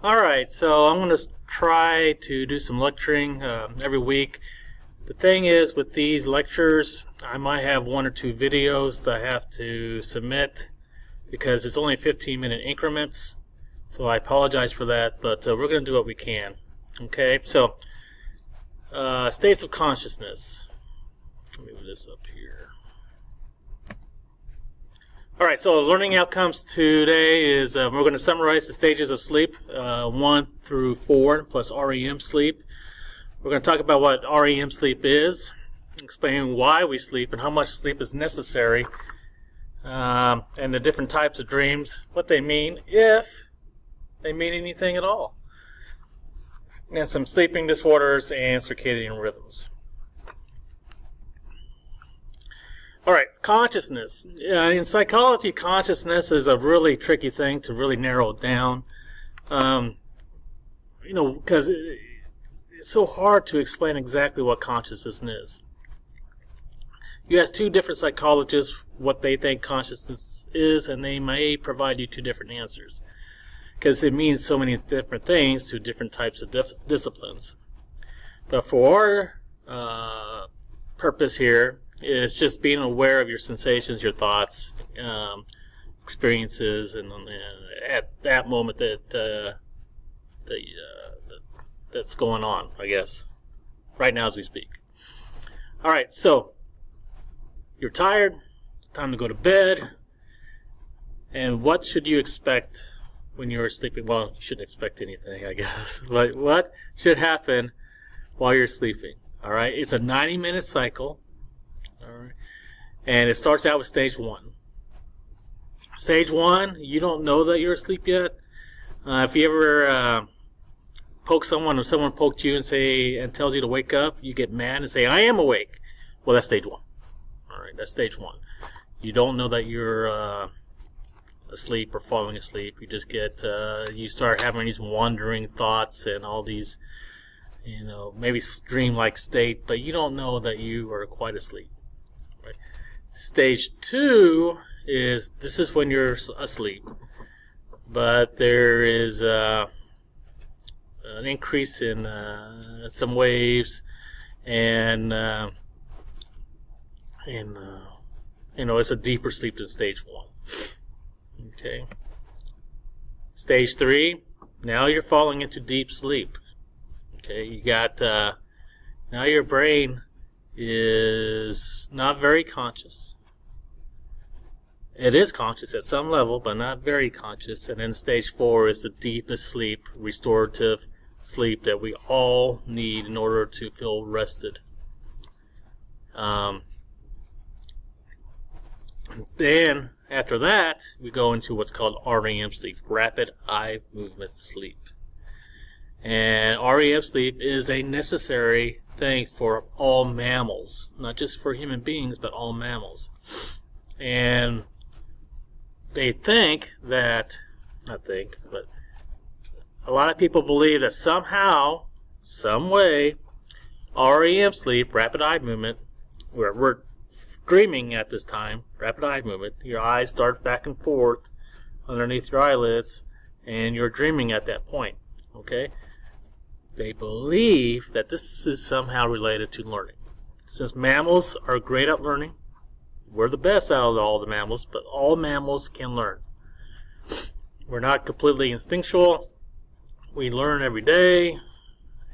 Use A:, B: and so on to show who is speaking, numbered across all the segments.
A: Alright, so I'm going to try to do some lecturing every week. The thing is, with these lectures, I might have one or two videos that I have to submit because it's only 15-minute increments. So I apologize for that, but we're going to do what we can. Okay, so states of consciousness. Let me move this up here. Alright, so learning outcomes today is we're going to summarize the stages of sleep, 1 through 4, plus REM sleep. We're going to talk about what REM sleep is, explain why we sleep and how much sleep is necessary, and the different types of dreams, what they mean, if they mean anything at all, and some sleeping disorders and circadian rhythms. Alright, consciousness. In psychology, consciousness is a really tricky thing to really narrow it down. Because it's so hard to explain exactly what consciousness is. You ask two different psychologists what they think consciousness is, and they may provide you two different answers. Because it means so many different things to different types of disciplines. But for our purpose here, is just being aware of your sensations, your thoughts, experiences, and at that moment that's going on, I guess, right now as we speak. All right, so you're tired. It's time to go to bed. And what should you expect when you're sleeping? Well, you shouldn't expect anything, I guess. But what should happen while you're sleeping? All right, it's a 90-minute cycle. Alright. And it starts out with stage 1. Stage 1, you don't know that you're asleep yet. If you ever poke someone or someone poked you and tells you to wake up, you get mad and say, I am awake. Well, that's stage 1. Alright, that's stage 1. You don't know that you're asleep or falling asleep. You just get, you start having these wandering thoughts and all these, maybe dream-like state, but you don't know that you are quite asleep. Stage 2 is, this is when you're asleep, but there is an increase in some waves, and it's a deeper sleep than stage 1. Okay. Stage 3, now you're falling into deep sleep. Okay, you got now your brain is not very conscious. It is conscious at some level, but not very conscious. And then stage 4 is the deepest sleep, restorative sleep that we all need in order to feel rested. Then, after that, we go into what's called REM sleep, rapid eye movement sleep. And REM sleep is a necessary thing for all mammals, not just for human beings, but all mammals. And they think that, but a lot of people believe that somehow, some way, REM sleep, rapid eye movement, where we're dreaming at this time, rapid eye movement, your eyes start back and forth underneath your eyelids, and you're dreaming at that point. Okay? They believe that this is somehow related to learning. Since mammals are great at learning, we're the best out of all the mammals, but all mammals can learn. We're not completely instinctual. We learn every day,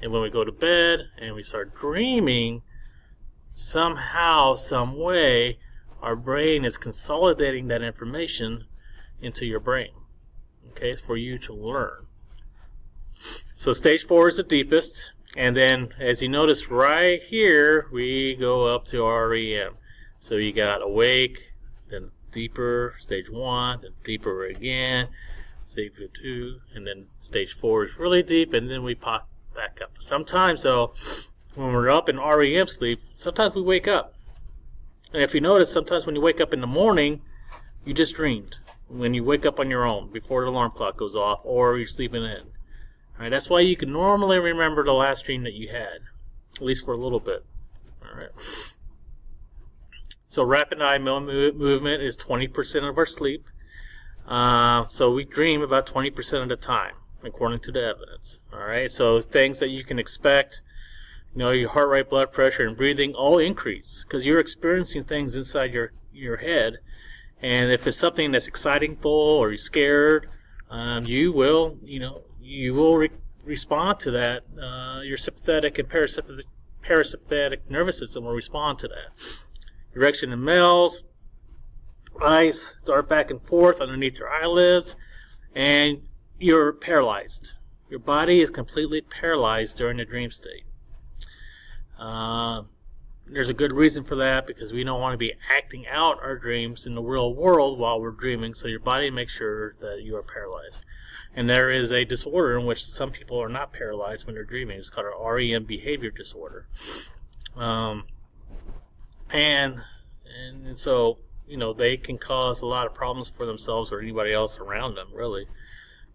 A: and when we go to bed and we start dreaming, somehow, some way, our brain is consolidating that information into your brain, okay, for you to learn. So stage 4 is the deepest, and then as you notice right here, we go up to REM. So you got awake, then deeper, stage 1, then deeper again, stage 2, and then stage 4 is really deep, and then we pop back up. Sometimes though, when we're up in REM sleep, sometimes we wake up. And if you notice, sometimes when you wake up in the morning, you just dreamed. When you wake up on your own, before the alarm clock goes off, or you're sleeping in. Alright, that's why you can normally remember the last dream that you had, at least for a little bit. Alright. So rapid eye movement is 20% of our sleep. So we dream about 20% of the time. according to the evidence. All right, so things that you can expect, your heart rate, blood pressure, and breathing all increase because you're experiencing things inside your head. And if it's something that's exciting, or you're scared, you will respond to that. Your sympathetic and parasympathetic nervous system will respond to that. Erection in males, eyes dart back and forth underneath your eyelids, and you're paralyzed. Your body is completely paralyzed during the dream state. There's a good reason for that, because we don't want to be acting out our dreams in the real world while we're dreaming, so your body makes sure that you are paralyzed. And there is a disorder in which some people are not paralyzed when they're dreaming. It's called an REM behavior disorder. And so, they can cause a lot of problems for themselves or anybody else around them, really,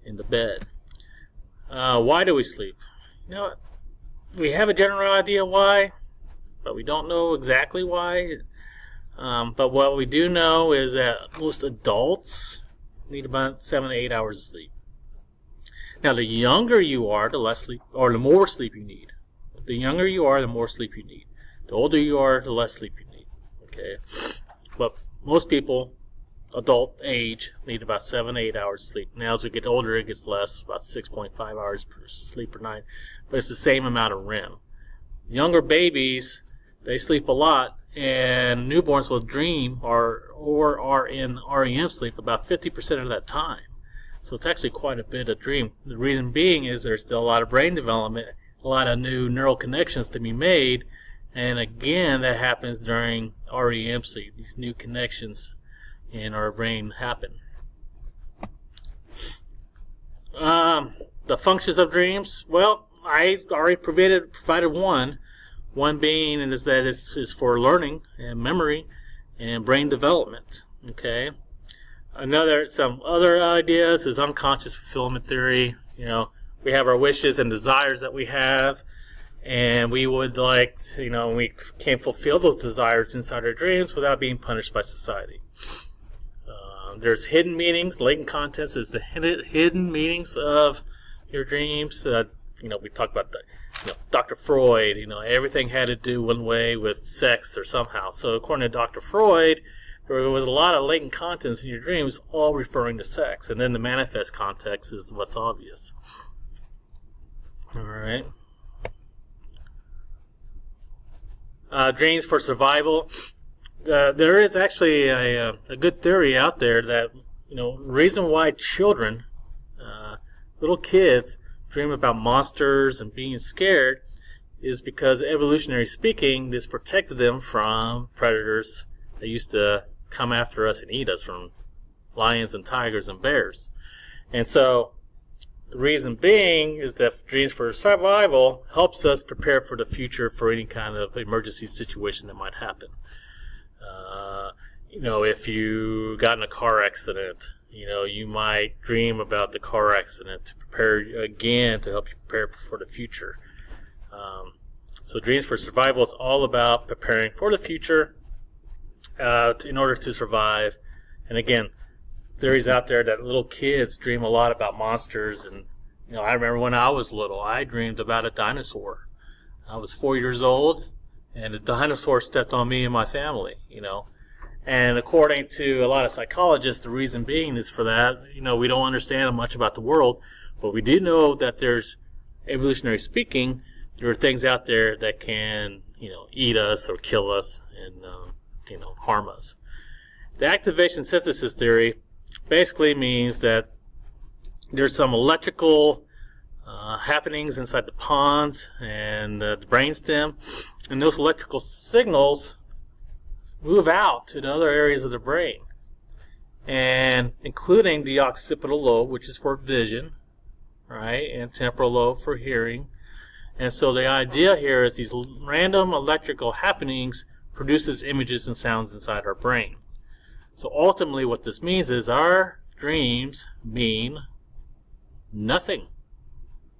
A: in the bed. Why do we sleep? We have a general idea why, but we don't know exactly why. But what we do know is that most adults need about 7 to 8 hours of sleep. Now, the younger you are, the less sleep, or the more sleep you need. The younger you are, the more sleep you need. The older you are, the less sleep you need. Okay, but most people, adult age, need about 7 to 8 hours of sleep. Now, as we get older, it gets less, about 6.5 hours per sleep per night. But it's the same amount of REM. Younger babies, they sleep a lot, and newborns will dream or are in REM sleep about 50% of that time. So it's actually quite a bit of dream. The reason being is there's still a lot of brain development, a lot of new neural connections to be made, and again, that happens during REM sleep. These new connections in our brain happen. The functions of dreams, well, I already provided one. One being is that it's for learning and memory and brain development. Okay. Some other ideas is unconscious fulfillment theory. We have our wishes and desires that we have, and we would like, we can't fulfill those desires inside our dreams without being punished by society. There's hidden meanings. Latent contents is the hidden meanings of your dreams. We talk about Dr. Freud. Everything had to do one way with sex or somehow. So according to Dr. Freud, there was a lot of latent contents in your dreams, all referring to sex, and then the manifest context is what's obvious. All right. Dreams for survival. There is actually a good theory out there that the reason why children, little kids, dream about monsters and being scared is because, evolutionary speaking, this protected them from predators that used to come after us and eat us, from lions and tigers and bears. And so the reason being is that dreams for survival helps us prepare for the future for any kind of emergency situation that might happen. If you got in a car accident, you might dream about the car accident to prepare again, to help you prepare for the future. So dreams for survival is all about preparing for the future in order to survive. And again, theories out there that little kids dream a lot about monsters. And I remember when I was little, I dreamed about a dinosaur. I was 4 years old, and a dinosaur stepped on me and my family. And according to a lot of psychologists, the reason being is for that, we don't understand much about the world, but we do know that there's, evolutionary speaking, there are things out there that can, eat us or kill us and, harm us. The activation synthesis theory basically means that there's some electrical happenings inside the pons and the brainstem, and those electrical signals move out to the other areas of the brain, and including the occipital lobe, which is for vision, right, and temporal lobe for hearing. And so the idea here is these random electrical happenings produces images and sounds inside our brain. So ultimately what this means is our dreams mean nothing.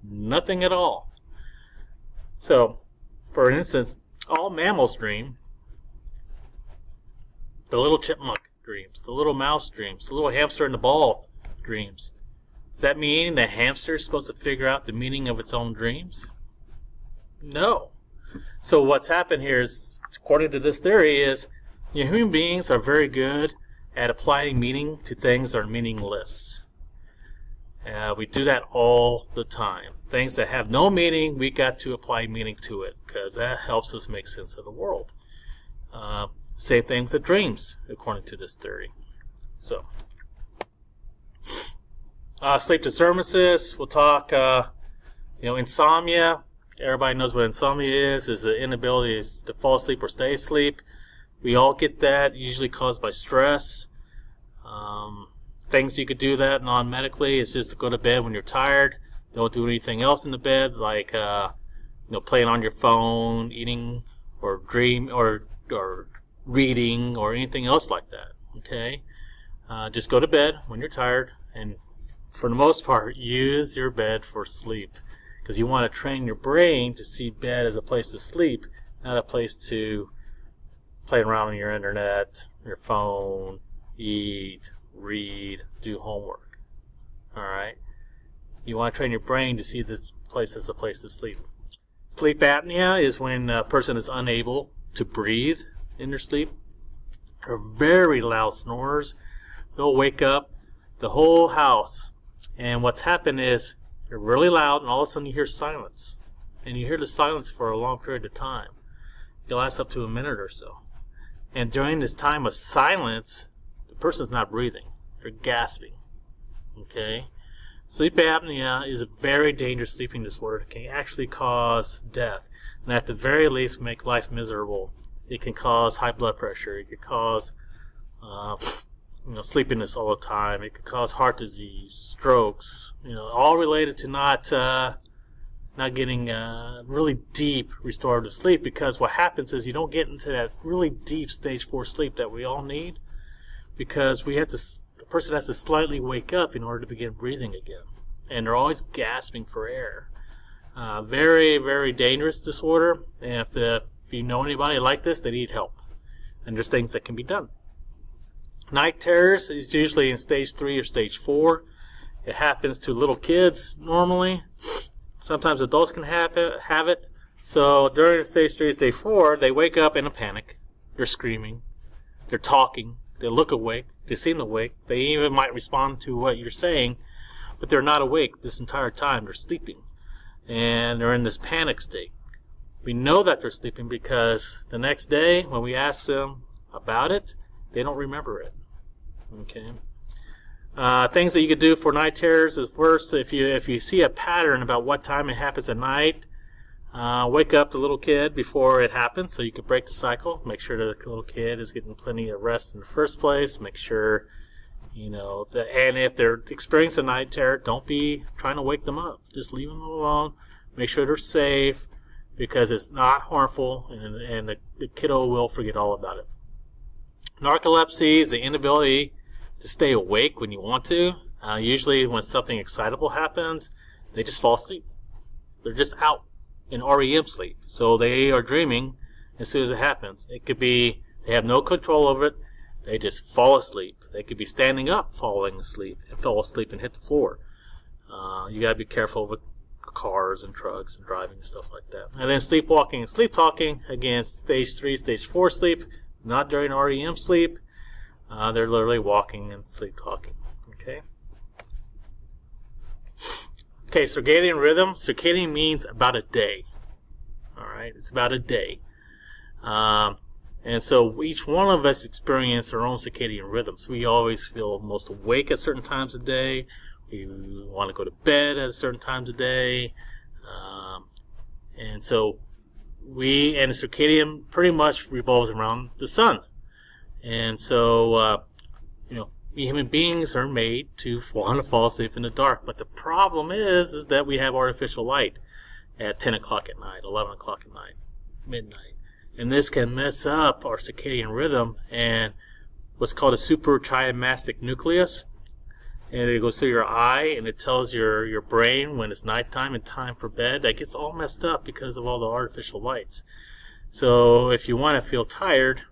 A: Nothing at all. So, for instance, all mammals dream. The little chipmunk dreams. The little mouse dreams. The little hamster in the ball dreams. Does that mean the hamster is supposed to figure out the meaning of its own dreams? No. So what's happened here is, according to this theory, is human beings are very good at applying meaning to things that are meaningless. We do that all the time. Things that have no meaning, we got to apply meaning to it because that helps us make sense of the world. Same thing with the dreams, according to this theory. So, sleep disturbances. We'll talk. Insomnia. Everybody knows what insomnia is the inability to fall asleep or stay asleep. We all get that, usually caused by stress. Things you could do that non-medically is just to go to bed when you're tired. Don't do anything else in the bed, like playing on your phone, eating, or reading, or anything else like that. Okay, just go to bed when you're tired, and for the most part, use your bed for sleep, because you want to train your brain to see bed as a place to sleep, not a place to play around on your internet, your phone, eat, read, do homework. Alright? You want to train your brain to see this place as a place to sleep. Sleep apnea is when a person is unable to breathe in their sleep. They're very loud snorers. They'll wake up the whole house. And what's happened is they're really loud, and all of a sudden you hear silence. And you hear the silence for a long period of time. It lasts up to a minute or so. And during this time of silence, the person's not breathing. They're gasping. Okay? Sleep apnea is a very dangerous sleeping disorder. It can actually cause death. And at the very least, make life miserable. It can cause high blood pressure. It can cause sleepiness all the time. It could cause heart disease, strokes, all related to not getting really deep restorative sleep, because what happens is you don't get into that really deep stage 4 sleep that we all need, because the person has to slightly wake up in order to begin breathing again, and they're always gasping for air. Very, very dangerous disorder, and if you know anybody like this, they need help, and there's things that can be done. Night terrors is usually in stage 3 or stage 4. It happens to little kids normally. Sometimes adults can have it. So during stage 3, stage 4, they wake up in a panic. They're screaming. They're talking. They look awake. They seem awake. They even might respond to what you're saying, but they're not awake this entire time. They're sleeping. And they're in this panic state. We know that they're sleeping because the next day when we ask them about it, they don't remember it. Okay. Things that you could do for night terrors is, first, if you see a pattern about what time it happens at night, wake up the little kid before it happens so you can break the cycle. Make sure that the little kid is getting plenty of rest in the first place. Make sure, and if they're experiencing a night terror, don't be trying to wake them up. Just leave them alone. Make sure they're safe, because it's not harmful, and the kiddo will forget all about it. Narcolepsy is the inability to stay awake when you want to. Usually when something excitable happens, they just fall asleep. They're just out in REM sleep. So they are dreaming as soon as it happens. It could be they have no control over it. They just fall asleep. They could be standing up, falling asleep, and fall asleep and hit the floor. You got to be careful with cars and trucks and driving and stuff like that. And then sleepwalking and sleep talking, again, stage 3, stage 4 sleep, not during REM sleep. They're literally walking and sleep talking. Okay. Okay, circadian rhythm. Circadian means about a day. All right, it's about a day. And so each one of us experience our own circadian rhythms. We always feel most awake at certain times of the day. We want to go to bed at certain times of the day. And so the circadian pretty much revolves around the sun. And so, human beings are made to want to fall asleep in the dark. But the problem is that we have artificial light at 10 o'clock at night, 11 o'clock at night, midnight. And this can mess up our circadian rhythm and what's called a suprachiasmatic nucleus. And it goes through your eye, and it tells your brain when it's nighttime and time for bed. That gets all messed up because of all the artificial lights. So if you want to feel tired,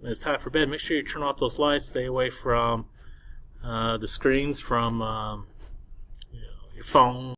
A: when it's time for bed, make sure you turn off those lights. Stay away from the screens from your phone,